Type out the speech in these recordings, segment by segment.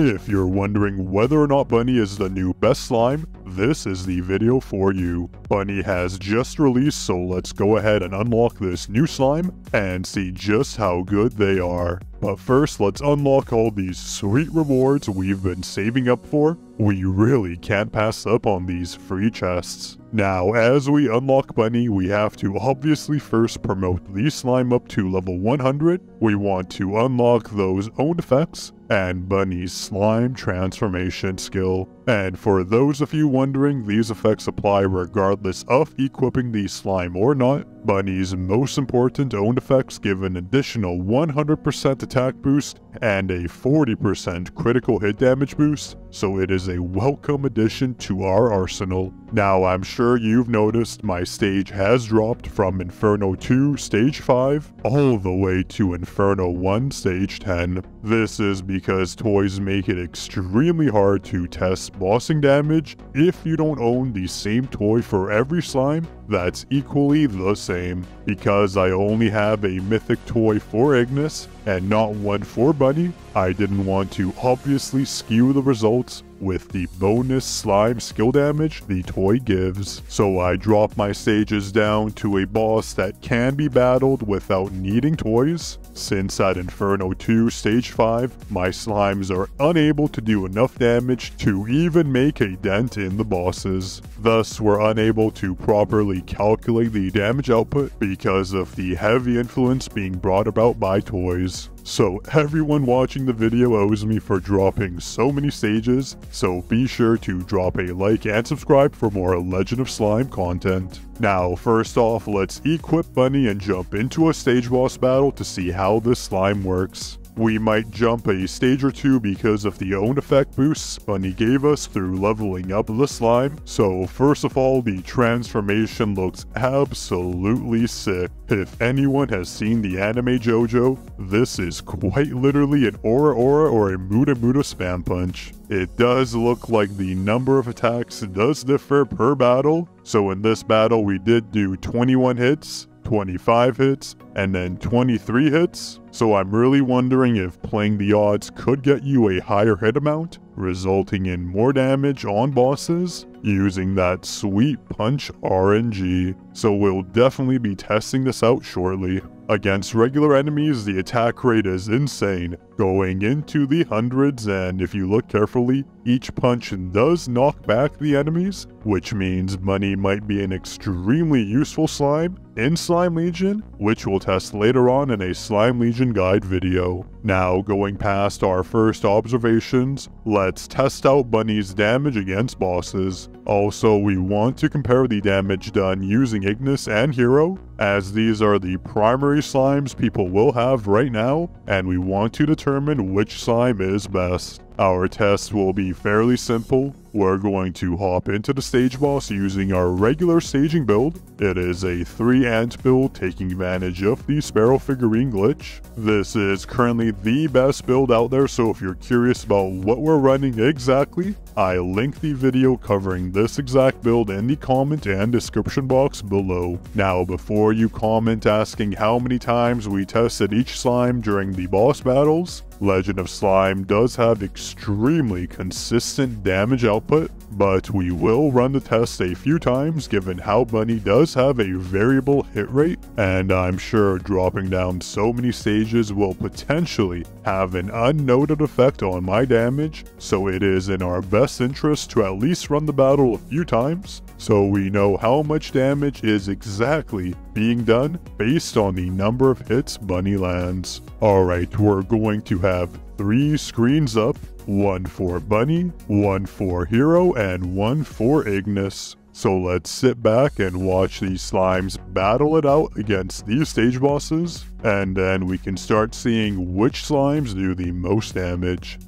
If you're wondering whether or not Bunny is the new best slime, this is the video for you. Bunny has just released, so let's go ahead and unlock this new slime and see just how good they are. But first, let's unlock all these sweet rewards we've been saving up for. We really can't pass up on these free chests. Now, as we unlock Bunny, we have to obviously first promote the slime up to level 100. We want to unlock those own effects and Bunny's slime transformation skill. And for those of you wondering, these effects apply regardless of equipping the slime or not. Bunny's most important owned effects give an additional 100% attack boost and a 40% critical hit damage boost, so it is a welcome addition to our arsenal. Now, I'm sure you've noticed my stage has dropped from Inferno 2 Stage 5 all the way to Inferno 1 Stage 10. This is because toys make it extremely hard to test bossing damage if you don't own the same toy for every slime that's equally the same. Because I only have a mythic toy for Ignis and not one for Bunny, I didn't want to obviously skew the results with the bonus slime skill damage the toy gives. So I dropped my stages down to a boss that can be battled without needing toys, since at Inferno 2 Stage 5, my slimes are unable to do enough damage to even make a dent in the bosses. Thus, we're unable to properly calculate the damage output because of the heavy influence being brought about by toys. So everyone watching the video owes me for dropping so many stages, so be sure to drop a like and subscribe for more Legend of Slime content. Now, first off, let's equip Bunny and jump into a stage boss battle to see how this slime works. We might jump a stage or two because of the own effect boosts Bunny gave us through leveling up the slime. So first of all, the transformation looks absolutely sick. If anyone has seen the anime JoJo, this is quite literally an Aura Aura or a Muda Muda spam punch. It does look like the number of attacks does differ per battle. So in this battle we did do 21 hits, 25 hits, and then 23 hits. So I'm really wondering if playing the odds could get you a higher hit amount, resulting in more damage on bosses using that sweet punch RNG. So we'll definitely be testing this out shortly. Against regular enemies, the attack rate is insane, going into the hundreds, and if you look carefully, each punch does knock back the enemies, which means Bunny might be an extremely useful slime in Slime Legion, which we'll test later on in a Slime Legion guide video. Now, going past our first observations, let's test out Bunny's damage against bosses. Also, we want to compare the damage done using Ignis and Hero, as these are the primary slimes people will have right now, and we want to determine which slime is best. Our test will be fairly simple. We're going to hop into the stage boss using our regular staging build. It is a 3-ant build taking advantage of the Sparrow figurine glitch. This is currently the best build out there, so if you're curious about what we're running exactly, I link the video covering this exact build in the comment and description box below. Now, before you comment asking how many times we tested each slime during the boss battles, Legend of Slime does have extremely consistent damage output, but we will run the test a few times given how Bunny does have a variable hit rate, and I'm sure dropping down so many stages will potentially have an unnoted effect on my damage, so it is in our best interest to at least run the battle a few times, so we know how much damage is exactly being done based on the number of hits Bunny lands. Alright, we're going to have 3 screens up, one for Bunny, one for Hero, and one for Ignis. So let's sit back and watch these slimes battle it out against these stage bosses, and then we can start seeing which slimes do the most damage.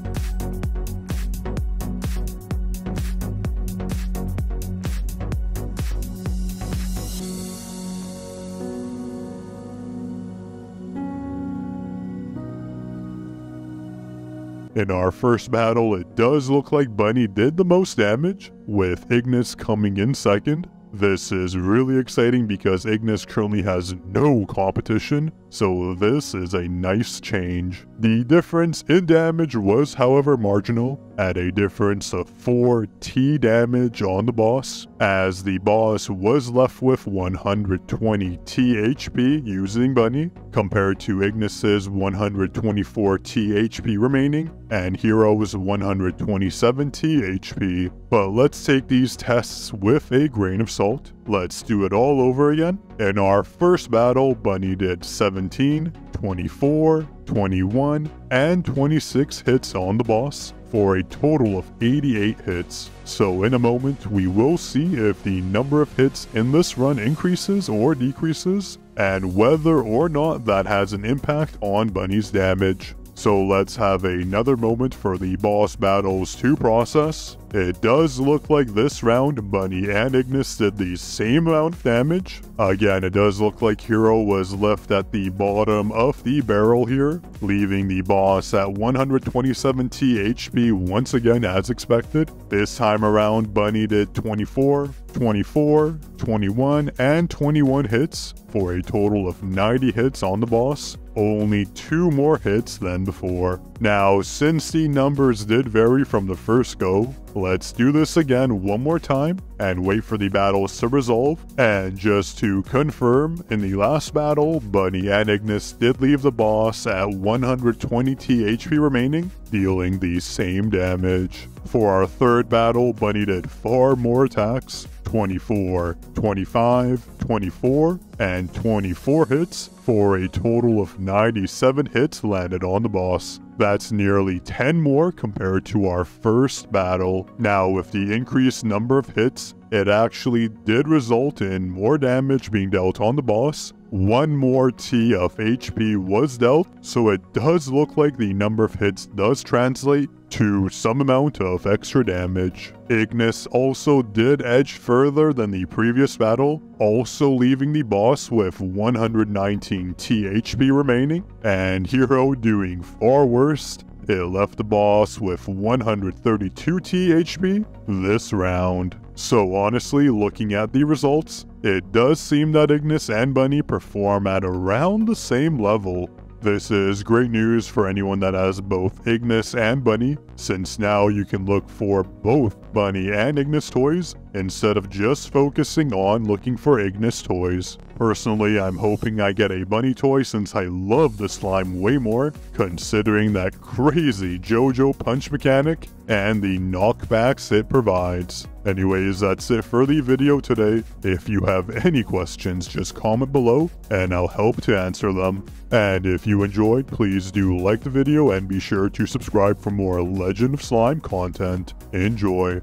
In our first battle, it does look like Bunny did the most damage, with Ignis coming in second. This is really exciting because Ignis currently has no competition, so this is a nice change. The difference in damage was however marginal, at a difference of 4 T damage on the boss, as the boss was left with 120 T HP using Bunny, compared to Ignis's 124 T HP remaining, and Hero's 127 T HP. But let's take these tests with a grain of salt. Let's do it all over again. In our first battle, Bunny did 17, 24, 21, and 26 hits on the boss, for a total of 88 hits. So in a moment, we will see if the number of hits in this run increases or decreases, and whether or not that has an impact on Bunny's damage. So let's have another moment for the boss battles to process. It does look like this round, Bunny and Ignis did the same amount of damage. Again, it does look like Hero was left at the bottom of the barrel here, leaving the boss at 127 T HP once again as expected. This time around, Bunny did 24, 24, 21, and 21 hits, for a total of 90 hits on the boss. Only 2 more hits than before. Now, since the numbers did vary from the first go, let's do this again one more time and wait for the battles to resolve. And just to confirm, in the last battle, Bunny and Ignis did leave the boss at 120 T HP remaining, dealing the same damage. For our third battle, Bunny did far more attacks, 24, 25, 24, and 24 hits, for a total of 97 hits landed on the boss. That's nearly 10 more compared to our first battle. Now, with the increased number of hits, it actually did result in more damage being dealt on the boss. 1 more T of HP was dealt, so it does look like the number of hits does translate to some amount of extra damage. Ignis also did edge further than the previous battle, also leaving the boss with 119 T HP remaining, and Hero doing far worse. It left the boss with 132 T HP this round. So honestly, looking at the results, it does seem that Ignis and Bunny perform at around the same level. This is great news for anyone that has both Ignis and Bunny, since now you can look for both Bunny and Ignis toys instead of just focusing on looking for Ignis toys. Personally, I'm hoping I get a Bunny toy since I love the slime way more, considering that crazy JoJo punch mechanic and the knockbacks it provides. Anyways, that's it for the video today. If you have any questions, just comment below and I'll help to answer them. And if you enjoyed, please do like the video and be sure to subscribe for more Legend of Slime content. Enjoy!